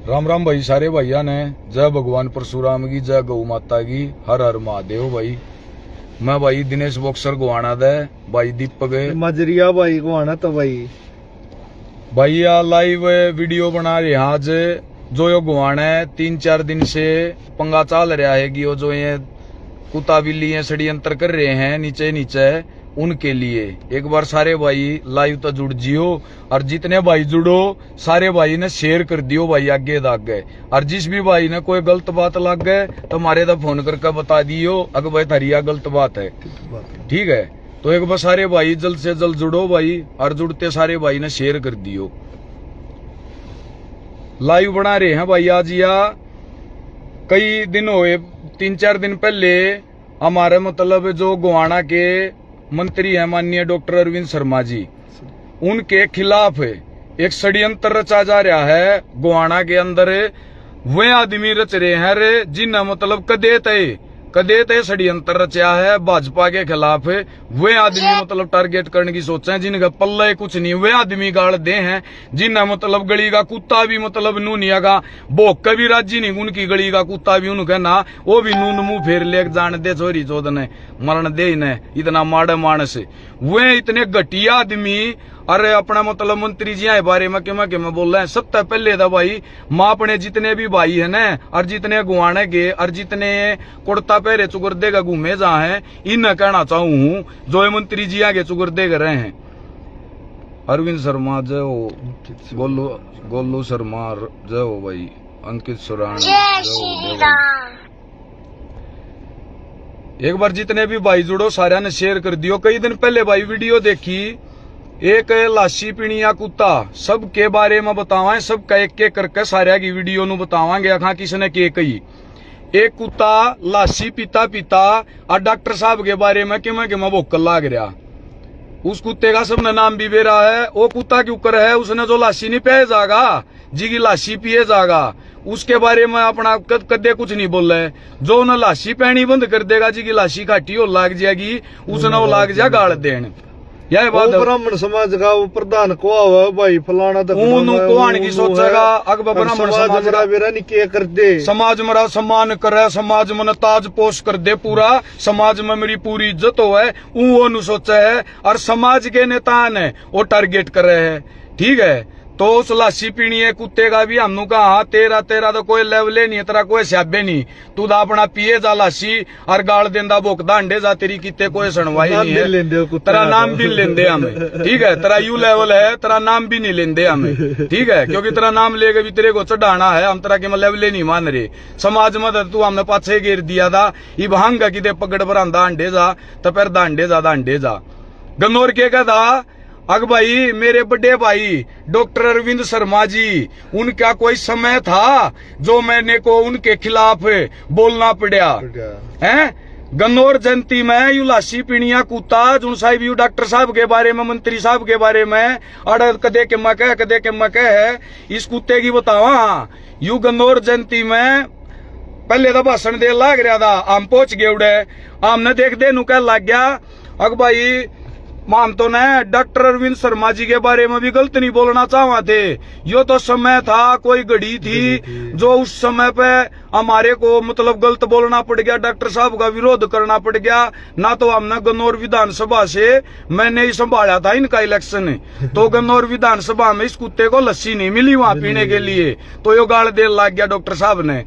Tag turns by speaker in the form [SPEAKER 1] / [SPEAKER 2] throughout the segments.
[SPEAKER 1] राम राम भाई, सारे भैया ने जय भगवान परशुराम की, जय गौ माता की, हर हर महादेव भाई। मैं भाई दिनेश बॉक्सर गोवाना दे भाई, दीपक
[SPEAKER 2] मजरिया भाई गोवाना तो भाई
[SPEAKER 1] या लाइव वीडियो बना रहे हैं आज। जो यो गोवाना है 3-4 दिन से पंगा चाल रहा है कि वो जो ये कुत्ता बिल्ली ये षड्यंत्र कर रहे हैं नीचे नीचे, उनके लिए एक बार सारे भाई लाइव तो जुड़ जियो, और जितने भाई जुड़ो सारे भाई ने शेयर कर दियो भाई आगे दाग गए। और जिस भी भाई ने कोई गलत बात लग गए तो हमारे तो फोन करके बता दियो, अगर भाई थरिया गलत बात है, ठीक है। तो एक बार सारे भाई जल्द से जल्द जुड़ो भाई, और जुड़ते सारे भाई ने शेयर कर दियो। लाइव बना रहे हैं भाई आज, या कई दिन हुए, 3-4 दिन पहले हमारे मतलब जो गोवाना के मंत्री है माननीय डॉक्टर अरविंद शर्मा जी, उनके खिलाफ एक षड्यंत्र रचा जा रहा है गोवाना के अंदर। वे आदमी रच रहे हैं जिन्हें मतलब कदे तय षड्यंत्र रचा है भाजपा के खिलाफ। वे आदमी मतलब टारगेट करने की सोचा है, जिनका पल्ले कुछ नहीं। वे आदमी गाड़ दे हैं जिन्हें मतलब गली का कुत्ता भी मतलब नूनिया का भोग का भी राजी नहीं, उनकी गली का कुत्ता भी उनका ना, वो भी नून मुंह फेर ले जान दे चोरी चौध ने मरण दे इन्हें, इतना माड़े मानस। वे इतने घटिया आदमी, अरे अपना मतलब मंत्री जी के बारे में के बोल रहे हैं। सबसे पहले था भाई, माँ अपने जितने भी भाई है ना, और जितने गुआने के और जितने कुर्ता पहरे चुगरदे का घूमे जहाँ है, इन्हें कहना चाहूँ जो मंत्री जी आगे चुगरदे कर रहे हैं। अरविंद शर्मा जय हो, गोलू शर्मा जय हो भाई, अंकित सुराण जय हो। एक बार जितने भी भाई जुड़ो सारे ने शेयर कर दियो। कई दिन पहले भाई वीडियो देखी, एक लाशी पीणिया कुत्ता, सब के बारे में बतावा, सब का एक करके सारे की वीडियो नु बतावांगे अखा किसने के कही। एक कुत्ता लाशी पीता और डॉक्टर साहब के बारे में कि मैं भोकल लाग रहा। उस कुत्ते का सबने नाम भी बेरा है। वो कुत्ता क्यों कर है, उसने जो लाशी नहीं पिए जागा, जी की लाशी पिए जागा, उसके बारे में अपना कदे कुछ नहीं बोल रहे। जो उन्हें लाशी पहनी बंद कर देगा, जी की लाशी घाटी हो लाग जाएगी, उसने वो लाग जा गाड़ देन। यह बात
[SPEAKER 2] ब्राह्मण समाज का वो प्रधान को हुआ भाई फलाना तो
[SPEAKER 1] कोण की सोचेगा, अगर ब्राह्मण समाज
[SPEAKER 2] क्या कर दे,
[SPEAKER 1] समाज मेरा सम्मान करे, समाज में ताज पोष कर दे पूरा, समाज में मेरी पूरी इज्जत हो है, वो सोचा है। और समाज के नेता ने वो टारगेट कर रहे हैं, ठीक है। तो उस लाशी पीनी है कुत्ते का भी हमनु कहा, तेरा तो कोई लेवले नहीं है, तेरा कोई स्याबे नहीं, तू तो अपना पिए जा लाशी और गाड़ देंदा भोकदा अंडे जा, तेरी कितने कोई सुनवाई नहीं है, तेरा नाम भी लेंदे हमें, ठीक है। तेरा यू लेवल है, तेरा नाम भी नहीं लेंदे हमें, ठीक है, क्योंकि तेरा नाम लेके भी तेरे को चढ़ाना है, हम तेरा के लेवले नहीं मान रहे। समाज में तू हमने पाछे घेर दिया था, ये भांगा कि पकड़ पर आंदा अंडे जा, तो फिर अंडे जा गन्नौर के था। अग भाई मेरे बड़े भाई डॉक्टर अरविंद शर्मा जी, उनका कोई समय था जो मैंने को उनके खिलाफ बोलना पड़ा है। गन्नौर जनती में यू लाशी पीणिया कुत्ता जुन साहिब यू डॉक्टर साहब के बारे में, मंत्री साहब के बारे में अड़ कदे के मके है, इस कुत्ते की बतावा। यू गन्नौर जनती में पहले तो भाषण दे लाग रहा था, आम पहुंच गए उड़े, आमने देख दे नु कह लग गया। अग भाई मान तो न डॉक्टर अरविंद शर्मा जी के बारे में भी गलत नहीं बोलना चाहवा थे। यो तो समय था, कोई घड़ी थी जो उस समय पे हमारे को मतलब गलत बोलना पड़ गया, डॉक्टर साहब का विरोध करना पड़ गया ना। तो हमने गन्नौर विधानसभा से मैंने ही संभाला था इनका इलेक्शन, तो गन्नौर विधानसभा में इस कुत्ते को लस्सी नहीं मिली वहां पीने के लिए, तो यो गाड़ देर लग गया डॉक्टर साहब ने,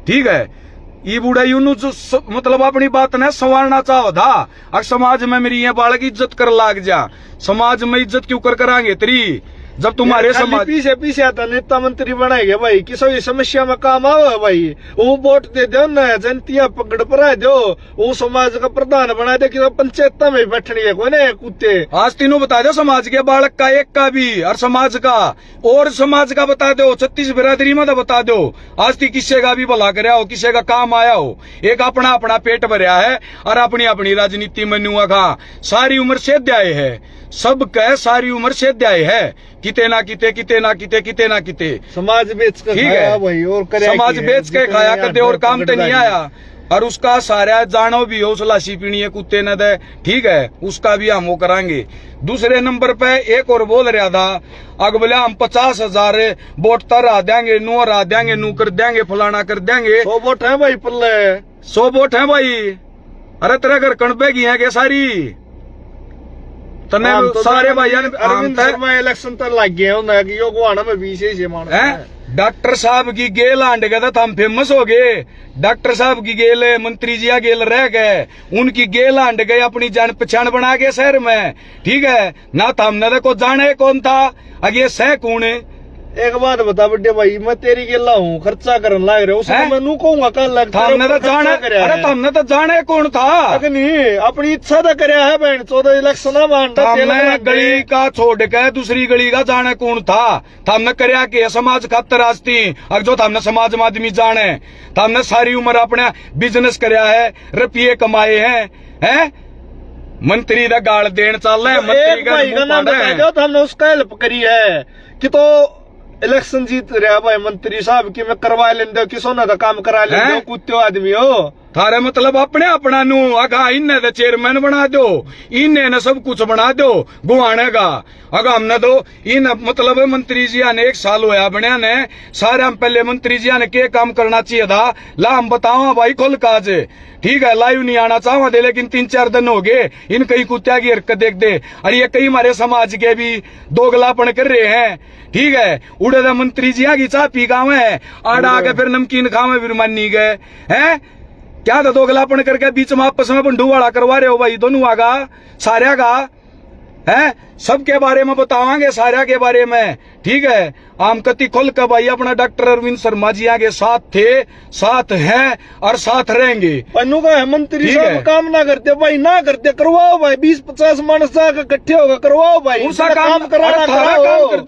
[SPEAKER 1] ठीक है। ये बूढ़ा यूनु मतलब अपनी बात ने संवारना चाहो था, और समाज में मेरी ये बालक इज्जत कर लाग जा। समाज में इज्जत क्यों कर करांगे तेरी, जब तुम्हारे समाज
[SPEAKER 2] पीछे आता नेता मंत्री बनाएंगे भाई, किसी समस्या में काम आवे भाई, वो वोट दे दो न, जनतिया पकड़ पर दो, वो समाज का प्रधान बना दे, कि पंचायत में बैठनी है कोई ने कुत्ते। आज तीनों बता दो, समाज के बालक का एक का भी, और समाज का और समाज का बता दो, 36 बिरादरी में तो बता दो। आज ती किसी का भी भला कराया हो, किसी का काम आया हो, एक अपना पेट भरया है और अपनी राजनीति में नुआ खा। सारी उम्र से अध्याय है, सब कह सारी उम्र से अध्याय है, किते ना किते समाज बेच कर खाया भाई, और समाज बेच के खाया कदे और काम तो नहीं आया।
[SPEAKER 1] और उसका सारा जानो भी हो सलासी पीनी है कुत्ते ने दे, ठीक है, उसका भी हम वो करांगे। दूसरे नंबर पे एक और बोल रहा था, अग बोले हम 50,000 वोट तरा देंगे, नू हरा देंगे, नू कर देंगे, फलाना कर देंगे।
[SPEAKER 2] 100 वोट है भाई पल्ले,
[SPEAKER 1] 100 वोट है भाई। अरे तेरे घर कणपे की है क्या सारी तने
[SPEAKER 2] तो
[SPEAKER 1] सारे भाइयों ने
[SPEAKER 2] अरविंद शर्मा इलेक्शन तक लग गए उन्हें कि यो गुआना में 20 से मान
[SPEAKER 1] डॉक्टर साहब की गेल आंड गए तो हम फेमस हो गए। डॉक्टर साहब की गेल मंत्री जी गेल रह गए, उनकी गेल आंड गए, अपनी जान पहचान बना के शहर में, ठीक है ना। तो हमने देखो जाने कौन था, अगे सह कौन है।
[SPEAKER 2] एक बात बता बड्डे भाई, मैं तेरी गेला हूँ, खर्चा करने लग रहे उसमें मैं नू कहूंगा कल लग
[SPEAKER 1] हमने तो जाने, अरे हमने तो जाने कौन था,
[SPEAKER 2] नहीं अपनी इच्छा तो करया है बहन 14 इलेक्शन
[SPEAKER 1] हमने गली का छोड़ के दूसरी गली का जाने कौन था। हमने करया के समाज खातर आस्ती, अब जो हमने समाज में आदमी जाने, हमने सारी उम्र अपने बिजनेस करया है, रुपये कमाए हैं। मंत्री का गाल देन चल रहा है, मंत्री का
[SPEAKER 2] नाम बताया तो हमने उसका हेल्प करी है कि तो इलेक्शन जीत रहा भाई मंत्री साहब की मैं करवा लेंदे, किसो ना तो काम करा लेंदे, कुत्ते आदमी हो
[SPEAKER 1] थारे मतलब अपने अपना नू अगा इन्हें तो चेयरमैन बना दो, इन्हें न सब कुछ बना दो गुआने का। अगर हमने तो इन मतलब मंत्री जी ने 1 साल होया बनिया ने, सारे हम पहले मंत्री जी ने क्या काम करना चाहिए था ला हम बताओ भाई खुल काज, ठीक है लाइव नहीं आना चाहवा दे, लेकिन 3-4 दिन हो गए इन कई कुत्तिया की हरकत देख दे। और ये कई हमारे समाज के भी दोगलापन कर रहे हैं, ठीक है। उड़े तो मंत्री जी की चाह पी गावे है, आड़ा आके फिर नमकीन खावे फिर मानी गए हैं, क्या था दोगलापन करके बीच में आपस में बंडू वाला करवा रहे हो भाई दोनों आगा सारे का है। सबके बारे में बतावांगे सारे के बारे में, ठीक है। आम कति खुल के भाई अपना डॉक्टर अरविंद शर्मा जी आगे साथ थे, साथ हैं और साथ रहेंगे।
[SPEAKER 2] पन्नू का मंत्री साहब काम ना करते भाई, ना करते करवाओ भाई, 20-50 मानस जाकर इकट्ठे होकर करवाओ भाई,
[SPEAKER 1] उनका काम कराना।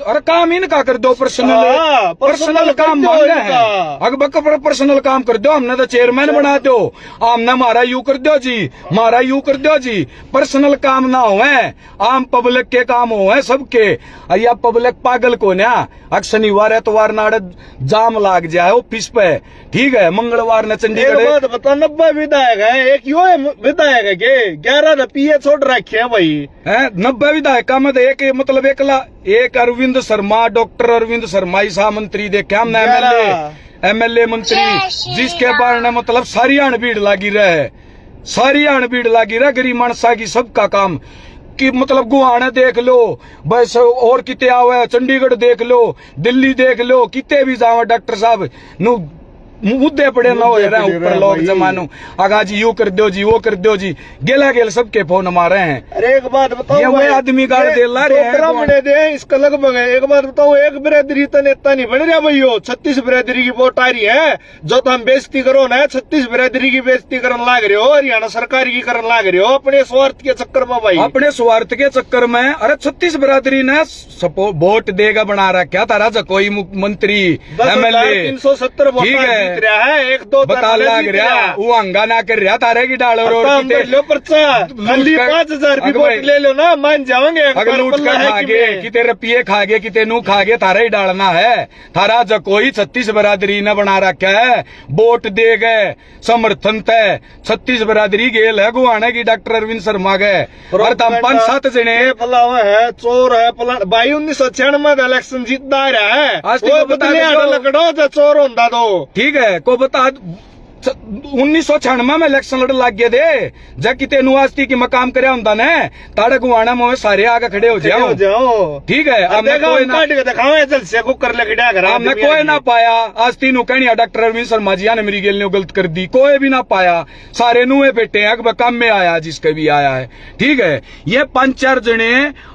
[SPEAKER 1] अरे काम इनका कर दो, पर्सनल काम मांगना है, अगर पर्सनल काम कर दो, हमने तो चेयरमैन बना दो, हमने हमारा यू कर दो जी, हमारा यू कर दो जी। पर्सनल काम ना हो, आम पब्लिक के काम हो सबके। या पब्लिक पागल को ना, शनिवार एतवार नाड़े जाम लाग जाए ऑफिस पे, ठीक है, मंगलवार ने चंडीगढ़
[SPEAKER 2] बता 90 विधायक है, एक यो विधायक है के 11 पीए छोड़ रखे हैं भाई,
[SPEAKER 1] 90 विधायक में तो एक मतलब एक अरविंद शर्मा, डॉक्टर अरविंद शर्मा ही सा मंत्री देखे हमने, एमएलए मंत्री, जिसके बारे में मतलब सारी आण भीड़ लागी रहे, सारी आण भीड़ लागी रहे, गरीब मानसा की सबका काम कि मतलब गुहाना देख लो बस, और किते आवे चंडीगढ़ देख लो, दिल्ली देख लो, किते भी जावे डॉक्टर साहब नु मुद्दे पड़े ना हो रहे ऊपर लोग जमानो, आगा जी यू कर दो जी, वो कर दो जी, गेला गेल सबके फोन मारे हैं।
[SPEAKER 2] अरे एक बात बताओ,
[SPEAKER 1] ये वो आदमी गाड़ दे ला रहे हैं
[SPEAKER 2] दे इसका लगभग है। एक बात बताओ, एक बिरादरी तो नेता नहीं बन रहा भाई, 36 बिरादरी की वोट आ रही है, जो तो हम बेइज्जती करो ना, 36 बिरादरी की बेइज्जती करने लाग रहे हो, हरियाणा सरकार की करने लाग रहे हो अपने स्वार्थ के चक्कर में भाई,
[SPEAKER 1] अपने स्वार्थ के चक्कर में। अरे 36 बिरादरी ने वोट देगा बना रहा क्या तारा जा कोई मंत्री एमएलए
[SPEAKER 2] 370 वोट है, एक दो
[SPEAKER 1] बता लग रहा वो हंगा ना कर रहा तारे की डालो
[SPEAKER 2] लो पर्चा 5,000 भी वोट ले लो ना, मान जाओगे।
[SPEAKER 1] अगर लूट कर खागे किते रुपये खागे किते नू खागे, थारा ही डालना है। थारा जो कोई 36 बिरादरी ने बना रखा है, वोट दे गए समर्थन तय 36 बिरादरी गेल है गुआने की डॉक्टर अरविंद शर्मा गए, और 5-7 जने
[SPEAKER 2] फलावा है, चोर है भाई। 1996 में इलेक्शन जीतता रहा है, लकड़ो जो चोर होता दो,
[SPEAKER 1] ठीक है को बता 1996 में इलेक्शन लड़ लग गए थे, जब किते नुआस्ती की मकाम करे होंदा ने ताड़े गुआना में सारे आगे खड़े हो जाओ, ठीक है। हमने कोई ना पाया, आज तीनों कहनी डॉक्टर अरविंद शर्मा जी ने मेरी गेल ने गलत कर दी, कोई भी ना पाया, सारे नुए बेटे अकबर काम में आया जिसके भी आया है, ठीक है। ये 5-4 जने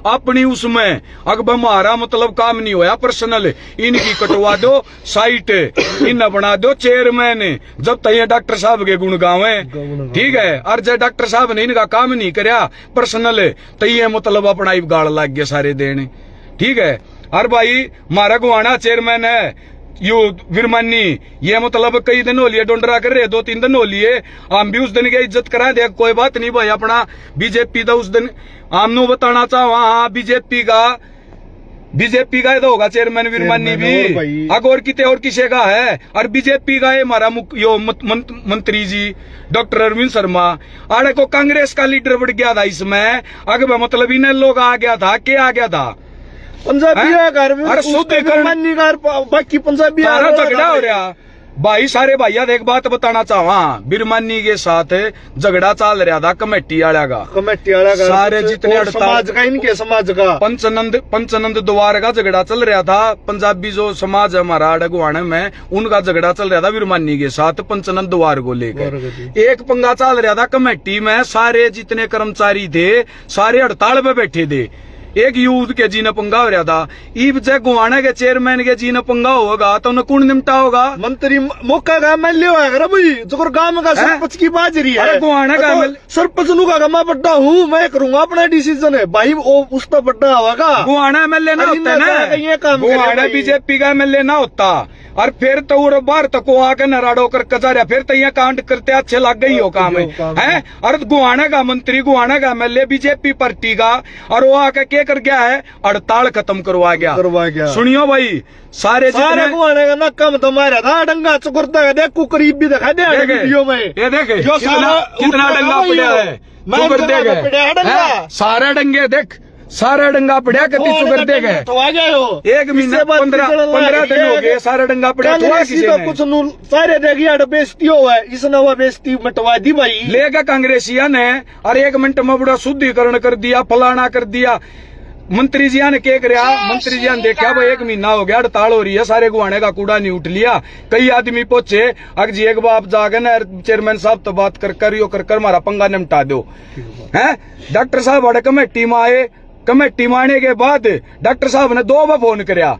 [SPEAKER 1] अपनी उसमें अकबर हमारा मतलब काम नहीं होया पर्सनल, इनकी कटवा दो साइट, इन बना दो चेयरमैन, जब तक ये डॉक्टर साहब के गुण गावे, ठीक है। और जब डॉक्टर साहब ने इनका काम नहीं करया पर्सनल, तो ये मतलब अपना ही गाड़ लग गया सारे देने, ठीक है। और भाई हमारा गुआना चेयरमैन है यू विरमानी, ये मतलब कई दिन हो लिए डोंडरा कर रहे, 2-3 दिन हो लिए, हम भी उस दिन की इज्जत करा दे, कोई बात नहीं भाई। अपना बीजेपी का उस दिन हम नु बताना चाहो, हाँ बीजेपी का बीजेपी का तो होगा चेयरमैन विरमानी
[SPEAKER 2] चेयरमैन और भाई।
[SPEAKER 1] भी, अगर किते और किसी का है। और बीजेपी का है हमारा मंत्री जी डॉक्टर अरविंद शर्मा, आड़े को कांग्रेस का लीडर बढ़ गया था इसमें। अगर मतलब इन्हें लोग आ गया था, क्या आ गया था
[SPEAKER 2] पंजाबी
[SPEAKER 1] हैं?
[SPEAKER 2] घर में
[SPEAKER 1] अरे
[SPEAKER 2] उसके
[SPEAKER 1] शुद्धिकरण-
[SPEAKER 2] विरमानी घर बाकी पंजाबी
[SPEAKER 1] सारा झगड़ा हो रहा भाई। सारे भैया एक बात बताना चाहवा, बिरमानी के साथ झगड़ा चल रहा था कमेटी वाला का,
[SPEAKER 2] कमेटी वाला घर
[SPEAKER 1] सारे
[SPEAKER 2] कुछ
[SPEAKER 1] जितने
[SPEAKER 2] और समाज का, इनके समाज का
[SPEAKER 1] पंचनंद द्वार का झगड़ा चल रहा था। पंजाबी जो समाज है हमारा अड़गुआने में, उनका झगड़ा चल रहा था बिरमानी के साथ पंचनंद द्वार को लेकर। एक पंगा चल रहा था कमेटी में, सारे जितने कर्मचारी थे सारे हड़ताल पे बैठे थे। एक यूथ के जी ने पंगा हो रहा था। ईब जय गुआने के चेयरमैन के जी ने पंगा होगा तो उन्हें कौन निपटा होगा?
[SPEAKER 2] मंत्री मौका का एमएलए होगा भाई, जो गांव का सरपंच की बाजरी है।
[SPEAKER 1] अरे गुआने का
[SPEAKER 2] तो सरपंच नु का मैं बड्डा हूँ, मैं करूंगा अपना डिसीजन है भाई, वो उस पर बड्डा होगा।
[SPEAKER 1] गुआना एमएलए ना होता
[SPEAKER 2] ये
[SPEAKER 1] ना,
[SPEAKER 2] काम
[SPEAKER 1] गुआना बीजेपी का एमएलए ना होता। और फिर तो वो बाहर तक को आकर नराड़ो कर कजा, फिर तो यहाँ कांड करते अच्छे लग गई हो काम है। और गुआना का मंत्री, गुआना का एमएलए बीजेपी पार्टी का, और वो आके क्या कर गया है, हड़ताल खत्म करवा गया। सुनियो भाई, सारे
[SPEAKER 2] गुआने का ना कम तो मारा था, डंगा चुकरता है, देख करीब भी दिखा दे वीडियो में,
[SPEAKER 1] ये देखे
[SPEAKER 2] जो
[SPEAKER 1] कितना डंगा पड़ा है, सारे डंगे देख, सारा डंगा पड़ा कति चुकर दे गए। एक महीना 15 दिन हो गए सारा डंगा पड़ा,
[SPEAKER 2] कुछ सारे देखिए बेइज्जती हुआ है, इसने वो बेइज्जती मिटवा दी भाई।
[SPEAKER 1] लेगा कांग्रेसिया ने, और 1 मिनट में बड़ा शुद्धिकरण कर दिया, फलाना कर दिया। मंत्री जी ने क्या कराया, मंत्री जी ने देखा भाई 1 महीना हो गया हड़ताल हो रही है, सारे गुआने का कूड़ा नहीं उठ लिया। कई आदमी पूछे अग जी एक बाप जागे ना चेयरमैन साहब तो बात कर यो कर हमारा पंगा निपटा दो है। डॉक्टर साहब बड़े कमेटी में आए, कमेटी में आने के बाद डॉक्टर साहब ने 2 बार फोन कराया,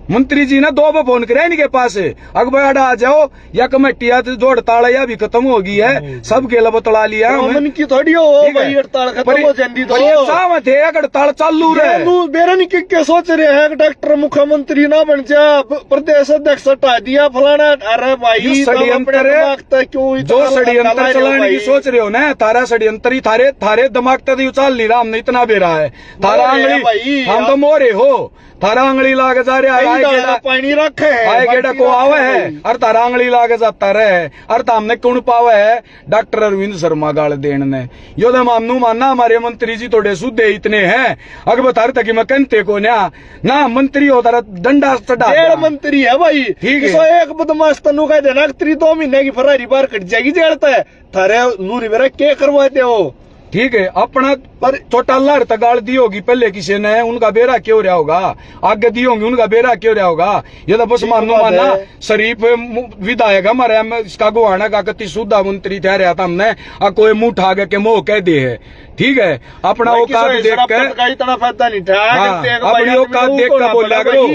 [SPEAKER 1] मंत्री जी ने 2 बार फोन कराया इनके पास, अकबर आ जाओ या कमेटी जो हड़ताल है भी खत्म हो गई है, सब के बतला लिया
[SPEAKER 2] मन की थोड़ी हो भाई, हड़ताल खत्म हो जाती तो
[SPEAKER 1] हड़ताल चालू रहे।
[SPEAKER 2] बेरन के सोच रहे हैं डॉक्टर मुख्यमंत्री ना बन जा, प्रदेश अध्यक्ष हटा दिया फलाना। अरे भाई
[SPEAKER 1] षड्यंत्र, जो षड्यंत्र चलाने की सोच रहे हो ना, तारा षड्यंत्र ही थारे दिमाग तक उचाल नहीं रहा, हमने इतना बेरा है थारा आंगली, हम तो मोरे हो, थारा आंगली लागे जा रहा है,
[SPEAKER 2] पानी रखे
[SPEAKER 1] आए गेड़ा को आवे है, और तारा आंगली लागे जाता रहे। और हमने कौन पावे है, डॉक्टर अरविंद शर्मा गाल देन ने। यो तो मानू मानना हमारे मंत्री जी थोड़े सुधे इतने हैं, अगर बता रहे थे कि मैं कहते को ना मंत्री हो तारा डंडा चढ़ा
[SPEAKER 2] मंत्री है भाई, ठीक है। एक बदमाश तनु का देना 2 महीने की फरारी बार कट जाएगी जेलता है, थारे नूरी मेरा क्या करवाते हो,
[SPEAKER 1] ठीक है। अपना पर चौटाला गाल दी होगी पहले किसी ने, उनका बेरा क्यों रहा होगा, आगे दी होंगी उनका बेरा क्यों रहा होगा। ये तो बस मानो मानना शरीफ विधायक हमारे इसका गुआना का कति सुधा मंत्री ठहरा था हमने, और कोई मुंह उठा के मोह कह दे है, ठीक है। अपना औकात देख कर
[SPEAKER 2] इतना फायदा नहीं था,
[SPEAKER 1] अपनी औकात देख कर बोला करो।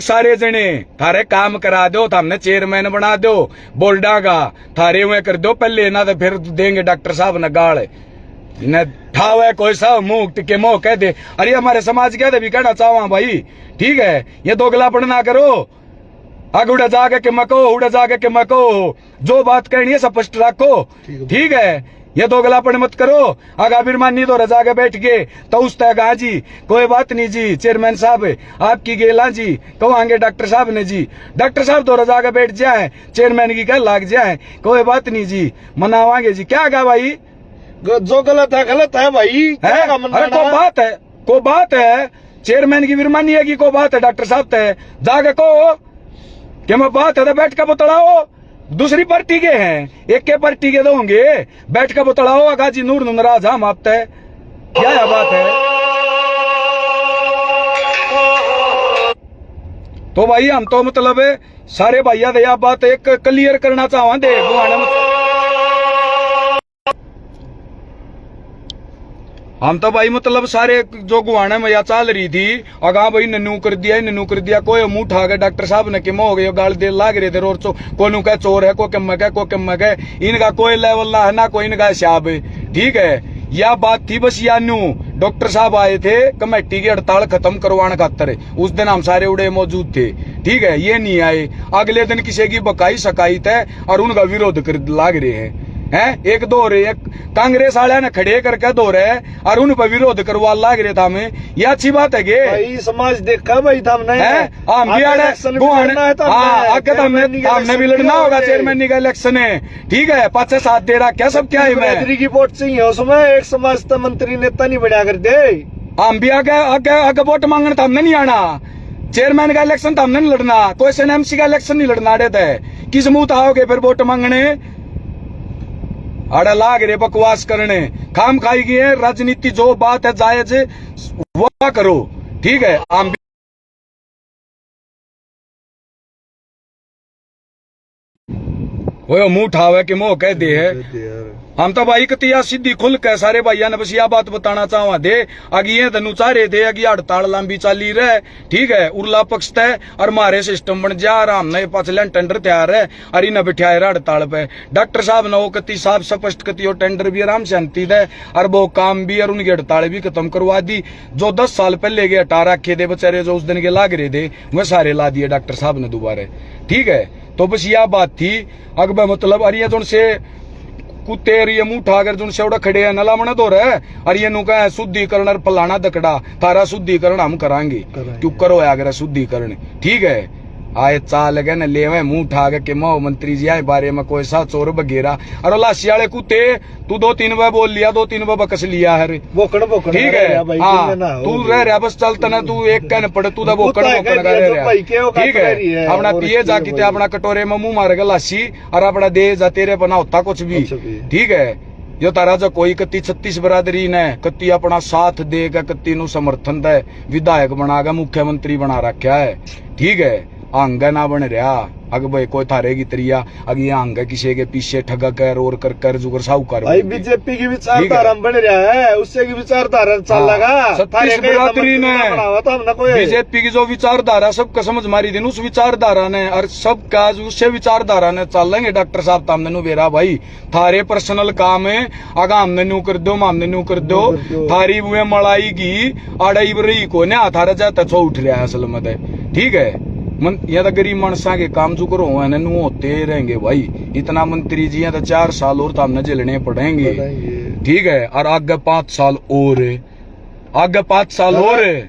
[SPEAKER 1] सारे जने थारे काम करा दो, हमने चेयरमैन बना दो, बोल्डा का थारे हुए कर दो पहले ना, तो फिर देंगे डॉक्टर साहब ने गाल इन्हें ठावे कोई सा मुंह टिके मोह कह दे। अरे हमारे समाज क्या भी कहना चाहवा भाई, ठीक है। ये दोगलापन ना करो, आग उड़ा जाके के मको, उड़ा जाके के मको, जो बात कहनी है स्पष्ट रखो, ठीक है। ये दोगलापन मत करो, आगा बिरमानी तो रजा के बैठ गए तो उस तक जी कोई बात नहीं जी, चेयरमैन साहब आपकी गेला जी कहोंगे डॉक्टर साहब ने जी, डॉक्टर साहब तो रजा के बैठ जाए, चेयरमैन की कह लाग जाए, कोई बात नहीं जी मनावांगे जी। क्या कहा भाई,
[SPEAKER 2] जो गलत है भाई,
[SPEAKER 1] अरे को बात है चेयरमैन की बिरमानी है कि को बात है डॉक्टर साहब है, जाके को क्या मैं बात है तो बैठ कर बतलाओ। दूसरी पार्टी के हैं, एक के पार्टी के दोगे, बैठ कर बतलाओ। आगाजी नूर नराज हम आपते क्या बात है। तो भाई हम तो मतलब सारे भैया दे बात एक क्लियर करना चाहवा दे, हम तो भाई मतलब सारे जो गुआने में या चाल रही थी, अगा भाई नन्नू कर दिया, कोई मुंह उठा के डॉक्टर साहब ने किम हो गए गाल दे लाग रहे थे, रोड को कह चोर है, को कम है, इनका कोई लेवल ना है ना कोई इनका हिसाब है, ठीक है। यह बात थी बस यानू डॉक्टर साहब आए थे कमेटी की हड़ताल खत्म करवाने खातर, उस दिन हम सारे उड़े मौजूद थे, ठीक है। ये नहीं आए, अगले दिन किसी की बकाई शिकायत है और उनका विरोध कर लाग रहे हैं, हैं एक दो रहे एक कांग्रेस वाले ने खड़े करके दो रहे और उन पर विरोध करवा लाग रहे था हमें, ये अच्छी बात है गे
[SPEAKER 2] भाई समाज देखा भाई था हमने
[SPEAKER 1] हम भी आगे हमने भी लड़ना होगा चेयरमैन का इलेक्शन है, ठीक है 5 से 7 दे रहा क्या सब क्या है मैं
[SPEAKER 2] की वोट चाहिए उसमें एक समाज का मंत्री नेता नहीं बढ़िया कर दे।
[SPEAKER 1] हम भी आगे आगे आगे वोट मांगने तो हमने नहीं आना, चेयरमैन का इलेक्शन तो हमने नहीं लड़ना, कोई एमसी का इलेक्शन नहीं लड़ना रहता है, किस मुंह आओगे फिर वोट मांगने अड़ा लाग रे बकवास करने खाम खाई गई है। राजनीति जो बात है जायज वो करो, ठीक है हम वो मुंह उठावे कि मोह कह दे है हम तो भाई कतिया सीधी खुल के सारे भाइया ने बस यह बात बताना चाहवा दे अगी ये धनु चाह रहे थे अगी हड़ताल लंबी चाली रहे, ठीक है उर्ला पक्ष है और मारे सिस्टम बन जा रहा हमने पचल टेंडर तैयार है और इन्हें बिठाए हड़ताल पे डॉक्टर साहब ने वो कति साफ स्पष्ट कति वो टेंडर भी आराम से अंती दे और वो काम भी और उनकी हड़ताल भी खत्म करवा दी। जो 10 साल पहले के हटा रखे थे बेचारे जो उस दिन के लाग रहे थे वह सारे ला दिए डॉक्टर साहब ने दोबारा, ठीक है। तो बस यह बात थी अकबर मतलब अरे जो से कुत्ते ये मुंह उठाकर जो सेवड़ा खड़े है नला मना दो रहे और ये नु कहे शुद्धिकरण और फलाना दकड़ा तारा शुद्धिकरण हम कराएंगे क्यों करो अगर शुद्धिकरण, ठीक है। आए चाल गए न ले मुंह उठा के मो मंत्री जी आए बारे में कोई सा चोर बगेरा और लाशी वाले कुत्ते तू 2-3 बार बोल लिया 2-3 बार बकस लिया है, ठीक है हाँ तू रह रहा बस चलता ना तू एक कहने पड़े तू बोकड़ बोकड़ कर रहा, ठीक है। अपना पिए जाके अपना कटोरे में मुंह मारेगा लाशी और अपना दे जा तेरे बना होता कुछ भी, ठीक है। जो तारा जो कोई कत्ती 36 बरादरी ने कत्ती अपना साथ देगा कत्ती नु समर्थन दे विधायक बनागा मुख्यमंत्री बना रखा है, ठीक है। अंग ना बन रहा अग भाई कोई थारे की तरिया अग ये अंग किसी के पीछे ठगा कर और कर जुगर साहूकार
[SPEAKER 2] भाई बीजेपी की विचारधारा बन रहा है उससे की विचारधारा चल लगा
[SPEAKER 1] 36 बरादरी ने बीजेपी की जो विचारधारा सबका समझ मारी थी उस विचारधारा ने और सबका उससे विचारधारा ने चल लेंगे डॉक्टर साहब तामने नु बेरा भाई थारे पर्सनल काम है आगा हमने न्यू कर दो हमने न्यू कर दो थारी बुए मलाई की आड़ाई बरी को ना थारा जाता छो उठ रहा है असल में, ठीक है। या तो गरीब मानसा के काम जो करो नु होते रहेंगे भाई, इतना मंत्री जी हैं तो 4 साल और तो हमने झेलने पड़ेंगे, ठीक है। और आगे 5 साल और आगे 5 साल और,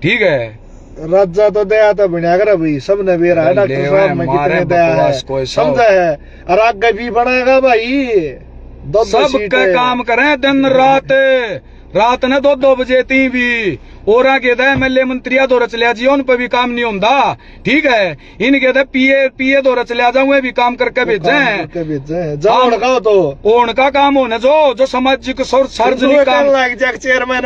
[SPEAKER 1] ठीक है।
[SPEAKER 2] राजा तो दया तो बना कर भाई सब ने बेरा है डॉक्टर साहब में कितने दया है समझा है और आगे भी बढ़ेगा भाई
[SPEAKER 1] सबका काम करें दिन रात ने 2-2 बजे ती भी और आगे एमएलए मंत्रिया दौरा चलिया जी उन पर भी काम नहीं होता, ठीक है। इनके पीए दौरा चलिया जाऊँ भी काम करके भेजे तो उनका काम होने जो सामाजिक सार्वजनिक काम
[SPEAKER 2] चेयरमैन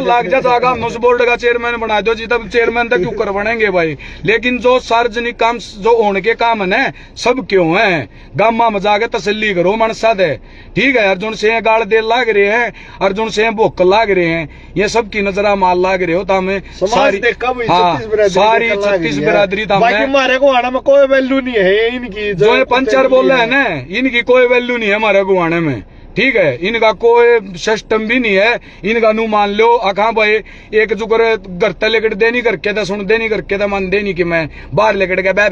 [SPEAKER 1] लाग जाएगा बोर्ड का चेयरमैन बना दो जी तब चेयरमैन तक क्यों कर बनेंगे भाई, लेकिन जो सार्वजनिक काम जो होने के काम है सब क्यों है गामा में जाके तसल्ली करो मनसा दे, ठीक है। अर्जुन से गाड़ दे लाग रहे हैं अर्जुन से भूख लाग रहे हैं ये सब की नजरा माल लाग रहे हो तो हमें सारी 36 बिरादरी
[SPEAKER 2] हमारे को आने में कोई वैल्यू नहीं है इनकी
[SPEAKER 1] जो पंचर बोल रहे हैं ना इनकी कोई वैल्यू नहीं है हमारे को आने में, ठीक है। इनका कोई सिस्टम भी नहीं है इनका नु मान लो आखा भाई एक जो घर तक लेकर दे नहीं करके था सुन दे नहीं करके था मन दे नहीं कि मैं बाहर लेकर के बह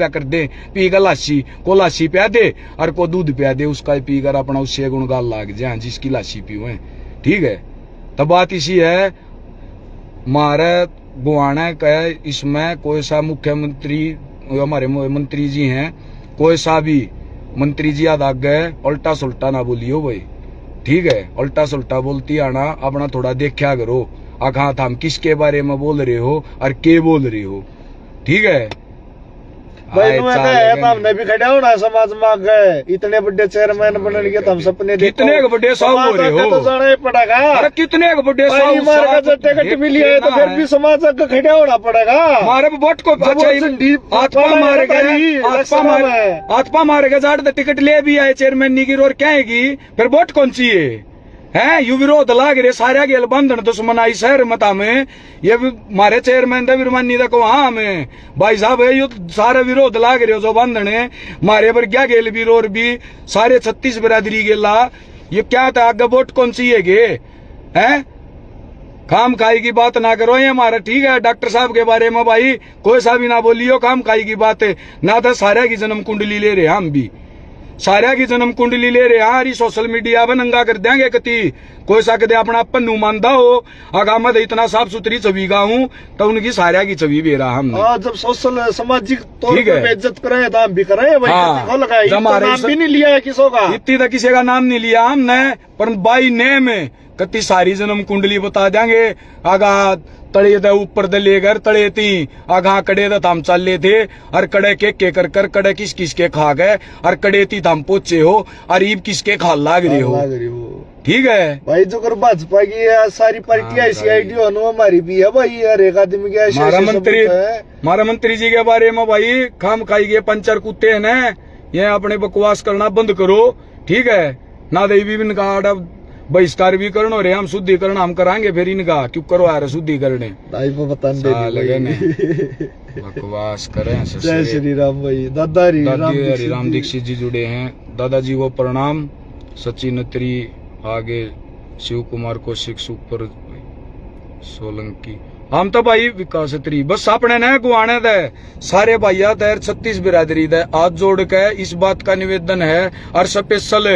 [SPEAKER 1] कर दे पी कर लाशी को लाशी पिया दे और को दूध पिया दे उसका पी कर अपना उससे गुणगान लाग जाए जिसकी लाशी पीओ है, ठीक है। तब बात इसी है मारे गुआना कहे इसमें कोई सा मुख्यमंत्री हमारे मंत्री जी हैं कोई सा भी मंत्री जी याद आ गए उल्टा सुल्टा ना बोलियो भाई, ठीक है। उल्टा सुल्टा बोलती आना अपना थोड़ा देखा करो आखा था हम किसके बारे में बोल रहे हो और के बोल रहे हो, ठीक है।
[SPEAKER 2] भाई हमने भी खड़ा होना समाज में गए इतने बड़े चेयरमैन बनने के तुम सपने
[SPEAKER 1] कितने बड़े साहब हो रहे हो
[SPEAKER 2] तो जाना ही पड़ेगा,
[SPEAKER 1] अरे कितने बड़े
[SPEAKER 2] टिकट मिली है तो फिर भी समाज का खड़ा होना पड़ेगा
[SPEAKER 1] हमारे वोट को आत्मा मारेगा जाट टिकट ले भी आए चेयरमैन की और क्या है फिर वोट कौन सी है यू विरोध लाग रहे सारे गेल बंधन दुश्मन आई शहर मता में ये मारे चेयरमैन दा विरमानी तक वहां में भाई साहब है ये सारे विरोध लाग रहे जो बंधन है मारे पर क्या गेल भी और भी सारे 36 बिरादरी गेला ये क्या था आगे वोट कौन सी है काम खाई की बात ना करो ये हमारा, ठीक है। डॉक्टर साहब के बारे में भाई कोई सा भी ना बोलियो काम खाई की बात है ना था सारे की जन्म कुंडली ले रहे हम भी, सारे की जन्म कुंडली ले रहे हैं, सोशल मीडिया पर नंगा कर देंगे कति कोई सकते अपना पन्नू मानता हो अगा मैं इतना साफ सुथरी छवि का हूँ तो उनकी सारे की छवि भी रहा हमने।
[SPEAKER 2] जब सोशल सामाजिक तौर पर इज्जत करें तो हम भी करें भाई। नाम भी नहीं लिया है किसी का,
[SPEAKER 1] इतनी तो किसी का नाम नहीं लिया हमने, पर बाई नेम कति सारी जन्म कुंडली बता देंगे। आगा तड़े दे ऊपर दे लेकर तड़े थी आगा कड़े दे थाम चल ले थे और कड़े के कर कड़े किस किस के खा गए और कड़े थी थाम पोचे हो और ईब किसके खा लाग रही हो। ठीक है
[SPEAKER 2] भाई, जो कर भाजपा की सारी पार्टियां ICID हमारी भी है भाई, हर एक आदमी के
[SPEAKER 1] हमारा मंत्री जी के बारे में भाई खाम खाई गए पंचर कुत्ते हैं ना, ये अपने बकवास करना बंद करो। ठीक है ना, देवी भी इनका बहिष्कार भी करना और हम शुद्धिकरण हम कराएंगे, फिर इनका क्यों करो यार शुद्धिकरण बकवास करें।
[SPEAKER 2] जय श्री राम भाई। दादा
[SPEAKER 1] हरि राम दीक्षित जी जुड़े हैं, दादाजी को प्रणाम। सचिन नत्री आगे शिव कुमार कौशिक सुपर सोलंकी हम तो भाई विकास त्री बस अपने न गुआने दे सारे भाइया तैर 36 बिरादरी दे हाथ जोड़ के इस बात का निवेदन है और स्पेशल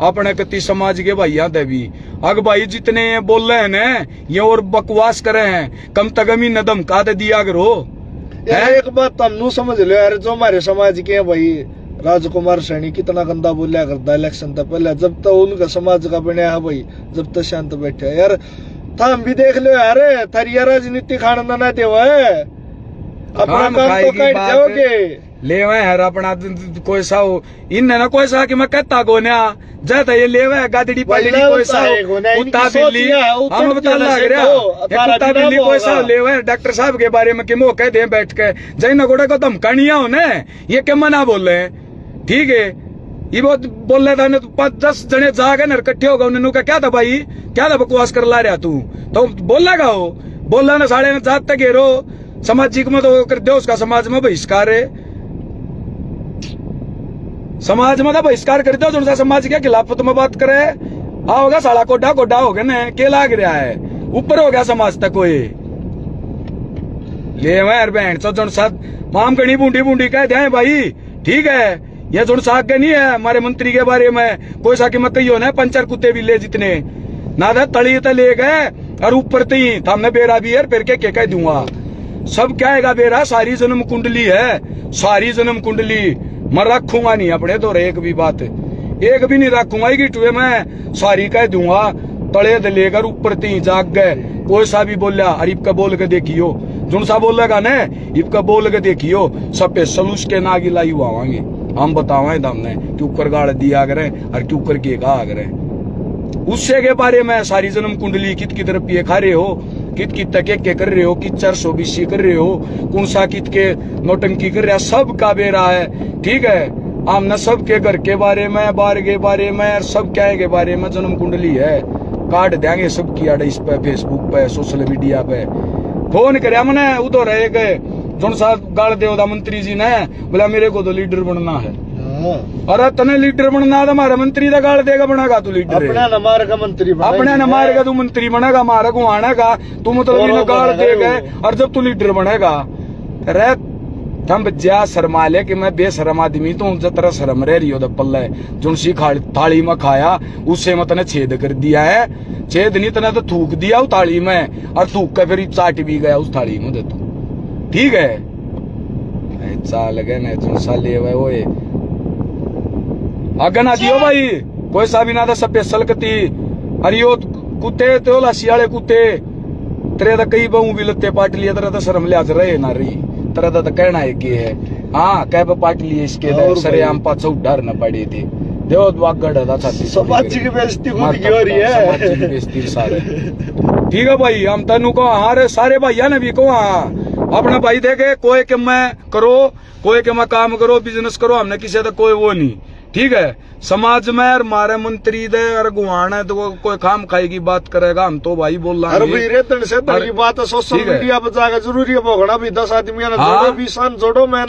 [SPEAKER 1] अपने कति समाज के भाइया दे भी अग भाई जितने ये बोल रहे हैं न ये और बकवास करे हैं कम तगमी नदम का दे दिया करो।
[SPEAKER 2] एक बात तुम समझ लो यार, जो हमारे समाज के हैं भाई राजकुमार सैनी कितना गंदा बोलिया करता इलेक्शन तक पहले, जब तक उनका समाज का बनया है भाई, जब तक शांत बैठे यार। तुम भी देख लो यार, थरिया राजनीति खाना ना देवा है, अपना काम तो कर जाओगे
[SPEAKER 1] ले है अपना कोई सा हो इन ना कोई सा कि मैं कहता गोन्या जाता ये ले गादड़ी पादड़ी कोई सा कुत्ता बिल्ली हम बता लग रहा कुत्ता बिल्ली कोई सा ले डॉक्टर साहब के बारे में कि वो कहते हैं बैठ के जय नगोड़े को धमकानिया हो न ये क्या मना बोल रहे हैं। ठीक है ये बहुत बोल रहा था 5-10 जने जागे न इकट्ठे होगा उन्होंने कहा क्या था भाई क्या था बकवास कर ला रहा तू तो बोलेगा हो बोला ना साढ़े जात तक घेरो सामाजिक में तो कर दो उसका समाज में बहिष्कार है, समाज में बहिष्कार कर दो जो समाज के खिलाफ तुम बात करे आओगा साला कोडा कोडा हो गया न के लाग रहा है ऊपर हो गया समाज तक कोई ले बहन चो जो साथ माम कणी बूंदी बूंदी कह दे भाई। ठीक है ये जो साग के नहीं है हमारे मंत्री के बारे में कोई सा की मत कही हो ना पंचर कुत्ते भी ले जितने ना था तली तो ले गए और ऊपर थी हमने बेरा भी है फिर के कह दूंगा सब क्या है बेरा सारी जन्म कुंडली है सारी जन्म कुंडली मैं रखूंगा नहीं अपने तो एक भी बात एक भी नहीं रखूंगा कि टुए मैं सारी कह दूंगा तले दे लेकर ऊपर थी जाग गए कोई सा भी बोलिया और इबका बोल के देखियो जुन सा बोलेगा न इबका बोल के देखियो सब पे सलूस के नागी लाई हुआ आवांगे हम बतावे हमने क्यों कर गाड़ दिया करे और क्यों कर के कहा करे उससे के बारे में सारी जन्म कुंडली कित की तरफ ये खा रहे हो कित कित तक के कर रहे हो कित 420 कर रहे हो कौन सा कित के नौटंकी कर रहा सब का बेरा है। ठीक है हमने सब के घर के बारे में बार के बारे में सब क्या के बारे में जन्म कुंडली है काट देंगे सब की आड़ इस पे फेसबुक पे सोशल मीडिया पे फोन कर मैंने उधर रहे गए जो सा गाड़ दे मंत्री जी ने बोला मेरे को तो लीडर बनना है। अरे तने लीडर बनना तो हमारा मंत्री का गाड़ देगा बनेगा तू लीडर
[SPEAKER 2] अपने न मारेगा मंत्री
[SPEAKER 1] अपने न मारेगा तू मंत्री बनेगा हमारा को आने का तू मतलब गाड़ देगा और जब तू लीडर बनेगा अरे थम जा शर्मा ले कि मैं बेशरम आदमी तो जरा शर्म रह रही हो पल्ले जो सी थाली में खाया उससे मैं तने छेद कर दिया है छेद नहीं तने तो थूक दिया उस थाली में और थूक के फिर चाट भी गया उस थाली में तू। ठीक है चाल गए न तुम साले वो आगे ना दियो भाई कोई सा भी ना था स्पेशल कती अरे यो कुत्ते तो लासी वाले कुत्ते तेरे तो कई बहु भी लत्ते पाट लिया तेरा तो शर्म लिहाज रहे ना रही तेरा तो कहना है कि है हाँ कह पाट लिए इसके सरे आम पाछो डर न पड़ी थी देखो वागड़ था छाती
[SPEAKER 2] समाज की बेइज्जती खुद की हो रही है
[SPEAKER 1] समाज की बेइज्जती सारे। ठीक है भाई हम तनु को हारे सारे भैया ने भी को अपना भाई देखे कोई के मैं करो कोई के मैं काम करो बिजनेस करो हमने किसी का कोई वो नहीं। ठीक है समाज में और मारे मंत्री दे और गुआन है तो कोई खाम खाई की बात करेगा हम तो भाई बोल रहा
[SPEAKER 2] है बात है सोशल मीडिया पर जाकर जरूरी है भोगना भी 10 आदमी जोड़ो 20 जोड़ो मैं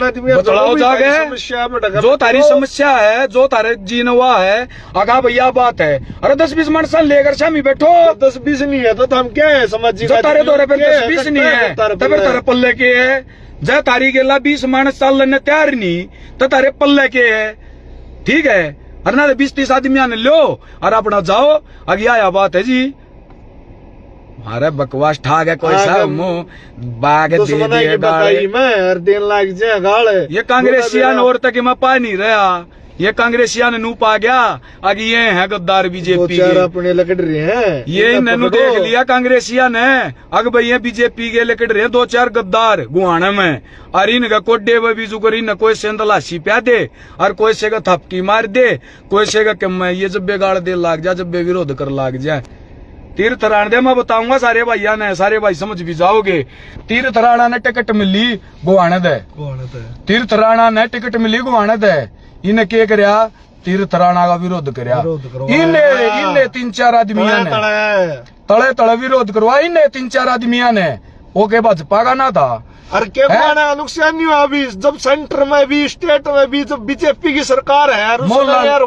[SPEAKER 1] जो तारी समस्या है जो तारे जीन हुआ है आगा भैया बात है। अरे 10-20 मन लेकर शामी बैठो
[SPEAKER 2] 10-20 नहीं है तो हम क्या है समाज
[SPEAKER 1] तारे दौरे पे 10-20 नहीं है तब तारे पल्ले के है जय तारी गेला 20 मानस साल लेने तैयार नहीं तो तारे पल्ले के है। ठीक है। और ना 20-30 आदमी आने लो और अपना जाओ। आगे आया बात है जी, अरे बकवास ठाक है कोई सा मुंह बाग दे दिए गाल
[SPEAKER 2] में हर दिन लाग जाए गाल।
[SPEAKER 1] ये कांग्रेसियन और तक मैं पा नहीं रहा, ये कांग्रेसियन नू पा गया। आगे ये है गद्दार बीजेपी के
[SPEAKER 2] अपने लकड़ रहे हैं,
[SPEAKER 1] ये नैनू देख लिया कांग्रेसियन है। अग भाई ये बीजेपी के लकड़ रहे 2-4 गद्दार गुआना में। और इनका कोडे में बीजू कर इन कोई से तलाशी प्या दे और कोई से का थपकी मार दे, कोई से का कम ये जब बेगाड़ दे लाग जा, जब बे विरोध कर लाग जाए। तीर्थ राणा दे मैं बताऊंगा सारे भाइया ने, सारे भाई समझ भी जाओगे। तीर्थ राणा ने टिकट मिली गुआनद है, तीर्थ राणा ने टिकट मिली गुआनद है। इन्हें क्या करया, तीर्थ राणा का विरोध करया। इन्हें 3-4 आदमिया ने तले तले विरोध करवा, इन्हें 3-4 आदमिया ने ओके भाजपा का ना था।
[SPEAKER 2] अरे क्या नुकसान नहीं हुआ अभी, जब सेंटर में भी स्टेट में भी जब बीजेपी की सरकार है, मोहनलाल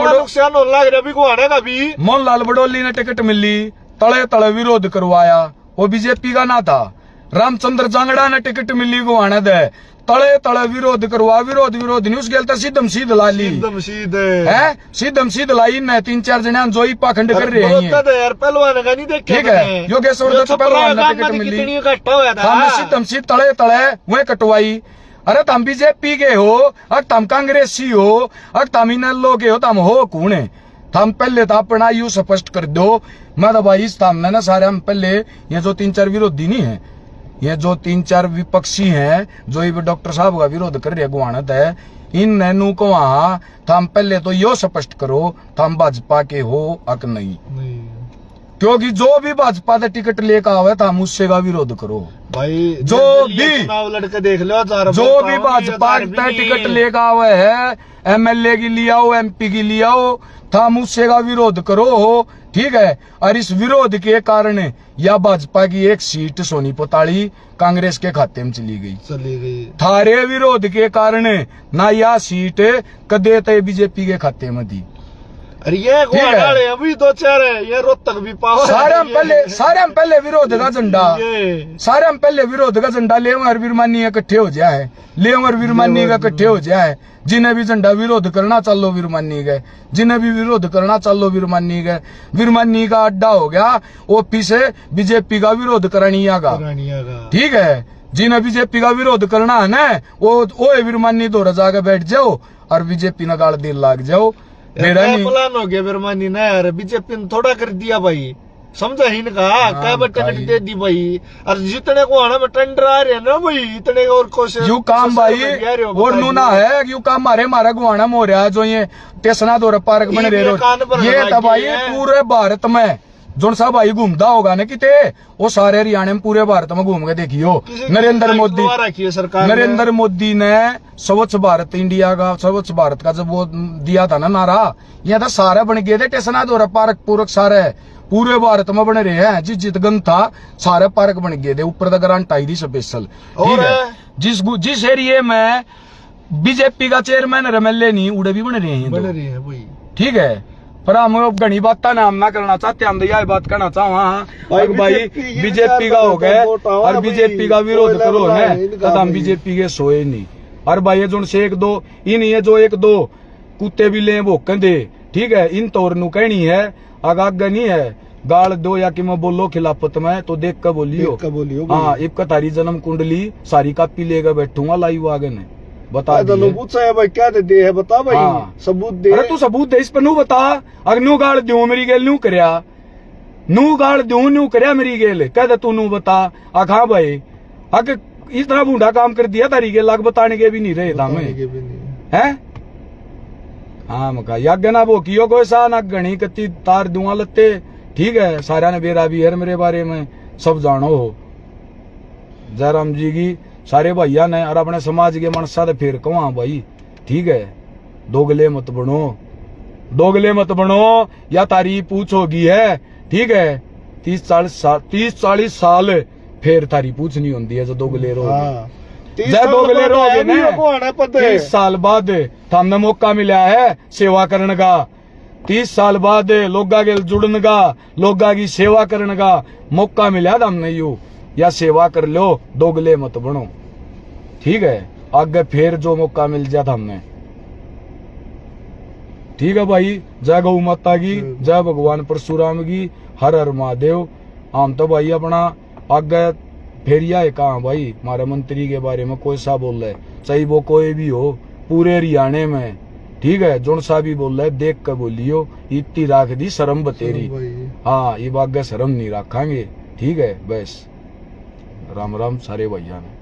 [SPEAKER 2] नुकसान हो लग रहा अभी गुआने का भी।
[SPEAKER 1] मोहनलाल बडोली ने टिकट मिली, तले तले विरोध करवाया, वो बीजेपी का ना था। रामचंद्र जांगड़ा ने टिकट मिली गुआने दे, तले तले विरोध करवा, विरोध नहीं उस गेल सीधम सीध ला ली है, सीधम सीध लाई ने 3-4 जने जोई पाखंड कर रहे हैं
[SPEAKER 2] यार। पहलवान का नहीं देखे,
[SPEAKER 1] ठीक है, योगेश्वर दत्त पहलवान ने टिकट मिली, हमने सीधम सीध तले तले वह कटवाई। अरे तम बीजेपी के हो, अगर तम कांग्रेसी हो, अगर तम इन लोग हो, तम हो कौन है? तम पहले तो अपना यू स्पष्ट कर दो। मैं तो भाई सामने ना सारे हम पहले ये जो 3-4 विरोधी नहीं है, ये जो 3-4 विपक्षी हैं जो ये डॉक्टर साहब का विरोध कर रहे गुआनत है, इन नैनू को वहां थम पहले तो यो स्पष्ट करो थम भाजपा के हो अक नहीं। क्योंकि जो भी भाजपा का टिकट लेकर आवे थम उससे का विरोध करो
[SPEAKER 2] भाई।
[SPEAKER 1] जो भी
[SPEAKER 2] लड़के देख लो,
[SPEAKER 1] जो भी भाजपा का टिकट लेकर आवे है, MLA की लिया हो, MP की लिया हो, थम उससे का विरोध करो हो, ठीक है। और इस विरोध के कारण या भाजपा की एक सीट सोनी पोताली कांग्रेस के खाते में चली गई। थारे विरोध के कारण ना यह सीट कदे तय बीजेपी के खाते में दी।
[SPEAKER 2] अरे ये अभी 2-4 है, ये रोहतक भी पावर।
[SPEAKER 1] सारे हम पहले विरोध का झंडा, सारे हम पहले विरोध का झंडा ले और वीरमानी इकट्ठे हो जाए, ले और वीरमानी का इकट्ठे हो जाए। जिन्हें भी झंडा विरोध करना चलो वीरमानी गए, जिन्हें भी विरोध करना चलो वीरमानी गए। वीरमानी का अड्डा हो गया ओपी से बीजेपी का विरोध करानिया का, ठीक है। जिन्हें बीजेपी का विरोध करना है ना वो वीरमानी दौरा जाकर बैठ जाओ और बीजेपी न गाल दिल लाग जाओ। मेरा नहीं
[SPEAKER 2] प्लान हो गया वीरमानी ने यार, बीजेपी ने थोड़ा कर दिया भाई, समझा ही नहीं कहा क्या टिकट दे दी भाई। और जितने को आना में टेंडर आ रहे हैं ना भाई, इतने और कोशिश
[SPEAKER 1] यू काम भाई और नूना है, यू काम मारे गुआना में हो रहा है। जो ये टेसना दौरा पार्क बन रहे ये था भाई पूरे भारत में जो सा भाई घूमता होगा ना किते, वो सारे हरियाणा में पूरे भारत में घूम के देखियो। नरेंद्र मोदी ने स्वच्छ भारत इंडिया का, स्वच्छ भारत का जब वो दिया था ना नारा, यहाँ था सारे बन गए थे टेसना दौरा पार्क पूरक सारे पूरे भारत में बन रहे हैं। जिस गंज था सारे पार्क बन गए थे, ऊपर तक ग्रांट आई थी स्पेशल, ठीक है। जिस एरिया में बीजेपी का चेयरमैन MLA नहीं उड़े भी बन रहे हैं, ठीक है। पर हम घनी बात ना हम ना करना चाहते, हम यह बात करना चाहो भाई बीजेपी का हो गए और बीजेपी का विरोध करो ना, हम बीजेपी के सोए नहीं। और भाई जो से 1-2 इन ये जो 1-2 कुत्ते भी ले भोकन दे, ठीक है। इन तौर नु कहनी है आगा नहीं है गाल दो या कि मैं बोलो खिलाफत में तो देख कर बोलियो। हाँ एक तारी जन्म कुंडली सारी कापी लेकर बैठूंगा लाइव आगे ने बता
[SPEAKER 2] है भाई क्या दे है बता भाई।
[SPEAKER 1] हाँ।
[SPEAKER 2] सबूत दे।
[SPEAKER 1] अरे तू सबूत दे इस पर नू बता। अगर नू गाड़ दू मेरी गेल नू करया, नू गाड़ दू नू करया मेरी गेल कह तू नू बता। हाँ भाई अगर इतना बूढ़ा काम कर दिया तारी गेल लाग बताने के भी नहीं रहे था है। हाँ मका यज्ञ ना वो कियो कोई सा ना घनी कत्ती तार दूंगा लत्ते, ठीक है। सारा ने बेरा भी है मेरे बारे में सब जानो हो। जयराम जी की सारे भैया ने और अपने समाज के मनसा तो फिर कहा भाई, ठीक है। दोगले मत बनो, दोगले मत बनो या तारी पूछ होगी है, ठीक है। 30-40 साल फिर तारी पूछ नहीं होती है जो दोगले रहोगे। दोगले रहोगे ना 30 साल बाद हमने मौका मिला है सेवा करने का, 30 साल बाद लोगा के जुड़ने का, लोगा की सेवा करने का मौका मिला था हमने यू या सेवा कर लो, दोगले मत बनो, ठीक है। आगे फिर जो मौका मिल जाता हमने ठीक है भाई, जय गौ माता की, जय भगवान परशुराम की, हर हर महादेव। हम तो भाई अपना आगे फेरिया है कहाँ भाई, हमारे मंत्री के बारे में कोई सा बोल रहा है, चाहे वो कोई भी हो पूरे हरियाणा में, ठीक है, जोन सा भी बोल रहा है देख कर बोलियो, इतनी राख दी शर्म बतेरी। हाँ, ये आगे शर्म नहीं रखांगे, ठीक है। बस राम राम सारे भैया ने।